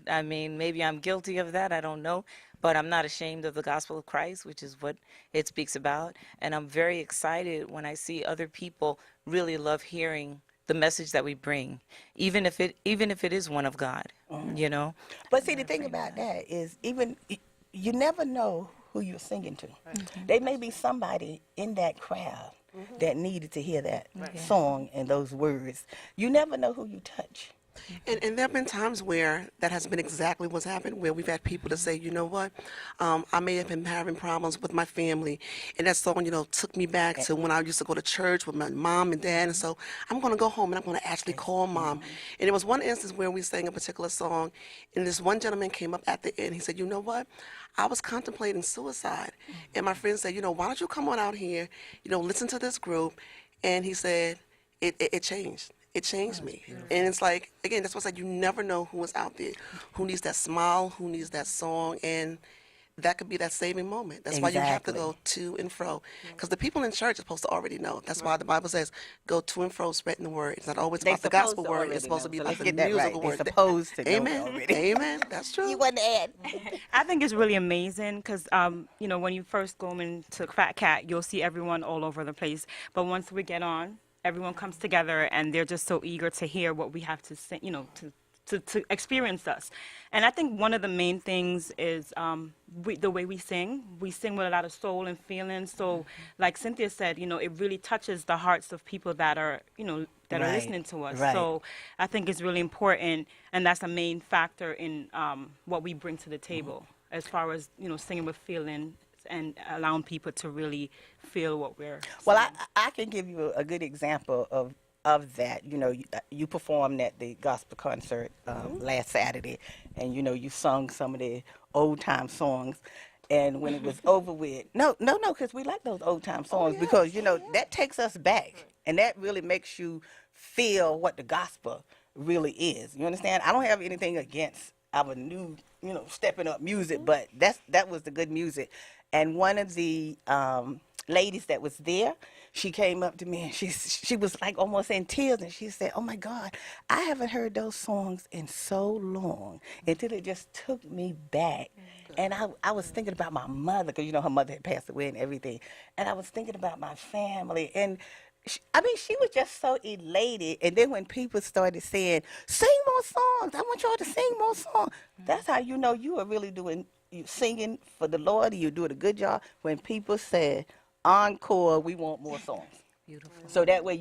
I mean, maybe I'm guilty of that. I don't know. But I'm not ashamed of the gospel of Christ, which is what it speaks about. And I'm very excited when I see other people really love hearing the message that we bring, even if it is one of God, you know. But see, I'm the not thing afraid of about that. that is you never know who you're singing to. They may be somebody in that crowd that needed to hear that Yeah. song and those words. You never know who you touch. And there have been times where that has been exactly what's happened, where we've had people to say, you know what, I may have been having problems with my family, and that song, took me back Eh, to when I used to go to church with my mom and dad, and so I'm going to go home and I'm going to actually call mom. And there was one instance where we sang a particular song, and this one gentleman came up at the end. He said, you know what, I was contemplating suicide, and my friend said, why don't you come on out here, listen to this group, and he said, it changed. It changed me. And it's like, again, that's what's like, you never know who is out there, who needs that smile, who needs that song, and that could be that saving moment. That's why you have to Exactly. go to and fro. Because the people in church are supposed to already know. That's why the Bible says, go to and fro, spreading the word. It's not always They about the supposed gospel to word. It's already supposed to know. be So about let's the get that right. musical They word. supposed to know it Amen. already. Amen. That's You true. want to add? I think it's really amazing because, when you first go into Fat Cat, you'll see everyone all over the place. But once we get on, everyone comes together and they're just so eager to hear what we have to say, to experience us. And I think one of the main things is the way we sing. We sing with a lot of soul and feeling. So, like Cynthia said, it really touches the hearts of people that are, that are Right. listening to us. Right. So I think it's really important, and that's a main factor in what we bring to the table, as far as singing with feeling and allowing people to really feel what we're Well, saying. I can give you a good example of that. You performed at the gospel concert last Saturday, and you sung some of the old time songs. And when it was over with, no, because we like those old time songs because that takes us back, and that really makes you feel what the gospel really is. You understand? I don't have anything against our new, stepping up music, but that was the good music. And one of the ladies that was there, she came up to me and she was like almost in tears, and she said, "Oh my God, I haven't heard those songs in so long," until it just took me back. And I was thinking about my mother, because her mother had passed away and everything, and I was thinking about my family, and I mean, she was just so elated. And then when people started saying, "Sing more songs, I want y'all to sing more songs," that's how you know you are really you singing for the Lord, and you're doing a good job. When people said, "Encore, we want more songs," Beautiful. so that way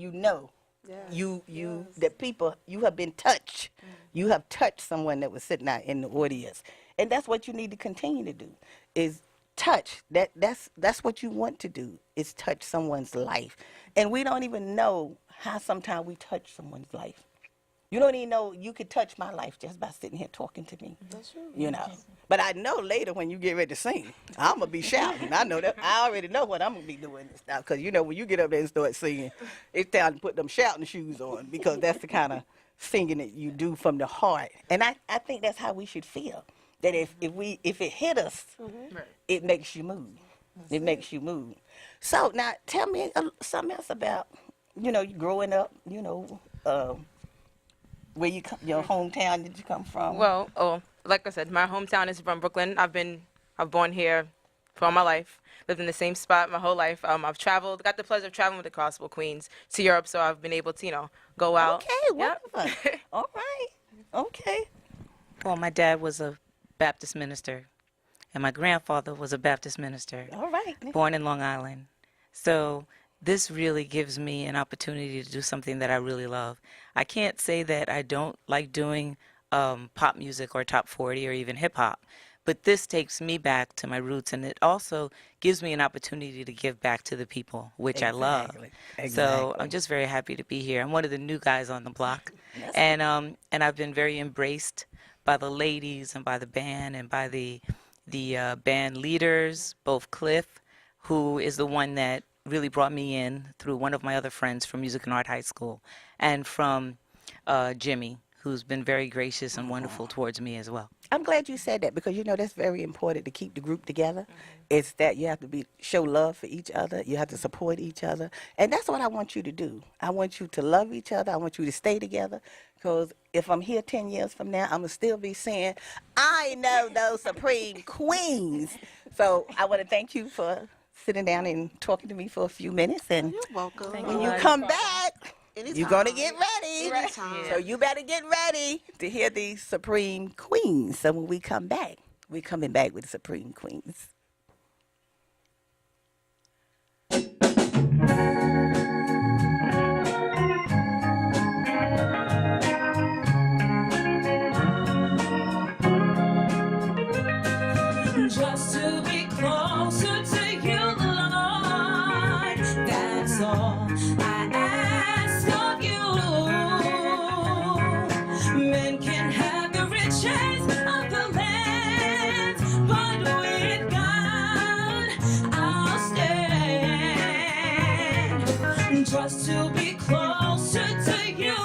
that people, you have been touched. You have touched someone that was sitting out in the audience, and that's what you need to continue to do, is touch. That's what you want to do, is touch someone's life. And we don't even know how sometimes we touch someone's life. You don't even know you could touch my life just by sitting here talking to me. That's true. But I know later when you get ready to sing, I'm gonna be shouting. I know that. I already know what I'm gonna be doing and stuff. Because when you get up there and start singing, it's time to put them shouting shoes on, because that's the kind of singing that you do from the heart. And I think that's how we should feel. That if it hit us, it makes you move. It makes you move. So now tell me something else about you growing up. Where you come, your hometown did you come from? Well, like I said, my hometown is from Brooklyn. I've born here for all my life. Lived in the same spot my whole life. I've traveled, got the pleasure of traveling with the Gospel Queens to Europe, so I've been able to, go out. Okay, Yep. wonderful. All right. Okay. Well, my dad was a Baptist minister, and my grandfather was a Baptist minister, All right. born in Long Island. So this really gives me an opportunity to do something that I really love. I can't say that I don't like doing pop music or top 40 or even hip hop, but this takes me back to my roots, and it also gives me an opportunity to give back to the people, which I love. Exactly. So Exactly. I'm just very happy to be here. I'm one of the new guys on the block, That's and I've been very embraced by the ladies and by the band and by the band leaders, both Cliff, who is the one that really brought me in through one of my other friends from Music and Art High School, and from Jimmy, who's been very gracious and wonderful towards me as well. I'm glad you said that, because that's very important to keep the group together. It's that you have to show love for each other. You have to support each other, and that's what I want you to do. I want you to love each other. I want you to stay together, because if I'm here 10 years from now, I'm going to still be saying, I know those Supreme Queens. So I want to thank you for sitting down and talking to me for a few minutes. And You're welcome. when you come back, you're going to get ready. Anytime. So you better get ready to hear these Supreme Queens. So when we come back, we're coming back with the Supreme Queens. Just to be closer to you, Lord, that's all I ask of you. Men can have the riches of the land, but with God I'll stand. Just to be closer to you,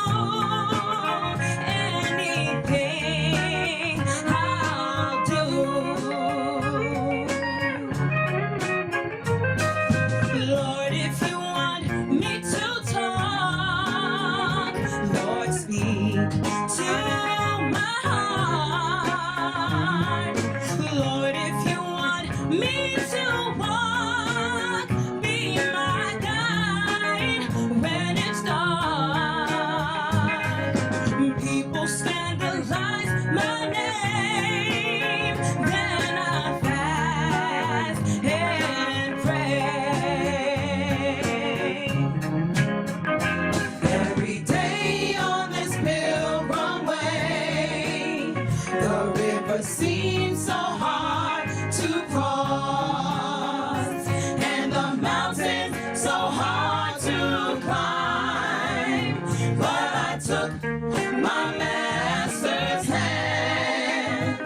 anything I'll do. Lord, if you want me to talk, Lord, speak to my heart. Lord, if you want me to walk, be my guide when it's dark. People scandalize my name, then I fast and pray. Every day on this pilgrim way, the river seems so hard to cross, and the mountains so hard to climb. But I took my master's hand.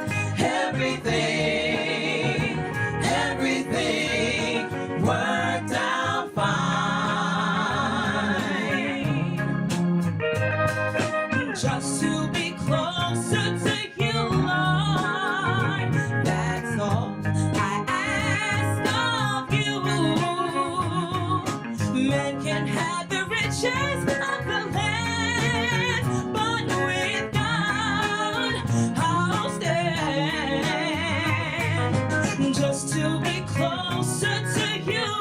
Everything worked out fine. Just to be closer to you, Lord, that's all I ask of you. Men can have the riches of the land, but with God I'll stand. Just to be closer to you,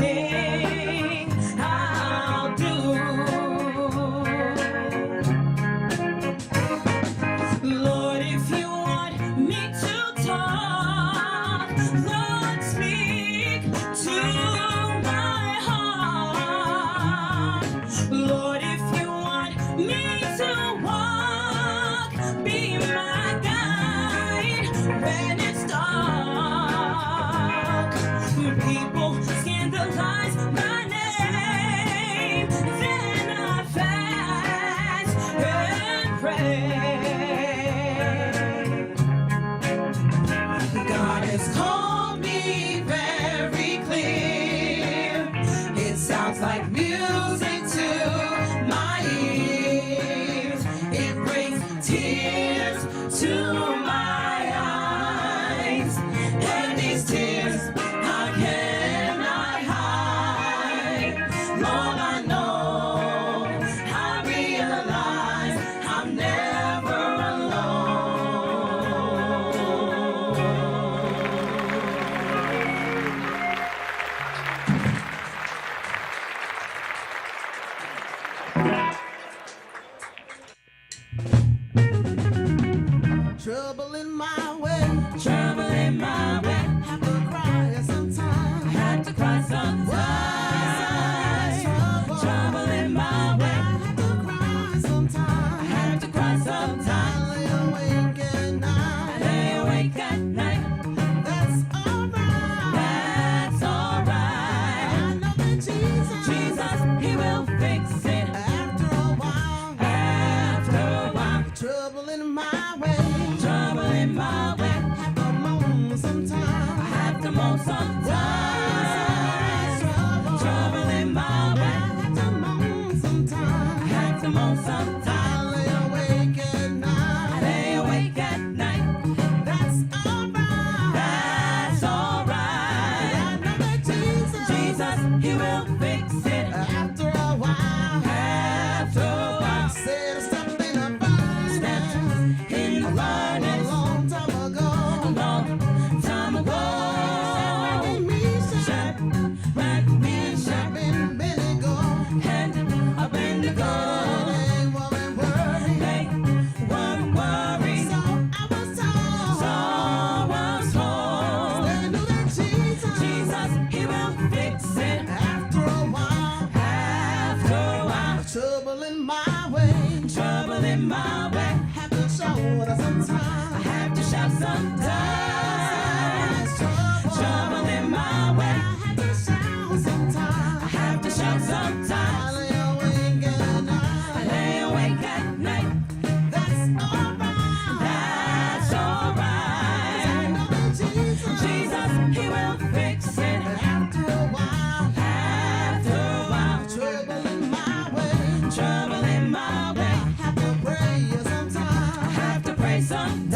anything I'll do. Lord, if you want me to talk, Lord, speak to my heart. Lord, if you want me to walk, be my guide when it's dark. People scandalize my name, then I fast and pray. God has called me very clear. It sounds like music to my ears. It brings tears to my eyes, and these tears I cannot hide. Lord, I know, I realize I'm never Trouble in my way. trouble in my way. Have to cry sometimes. Had to cry sometimes. Trouble in my way. Have to cry sometimes. Had to cry sometimes. Lay awake at night. Lay awake at night. That's alright. That's alright. I know that Jesus, He will fix it. after a while. After a while. Trouble in my way. Trouble in my way. Have to moan sometimes. I have to moan sometimes. Trouble in my way. Have to moan sometimes. I have to moan sometimes. I lay awake at I night. lay awake at night. That's alright. That's alright. I know that Jesus, He will fix it. after a while. After a I have to shout sometimes. Trouble in my way. I have to shout sometimes. I lay awake at night. That's alright. That's alright. Jesus, He will fix it. After a while, trouble in my way. I have to pray sometimes.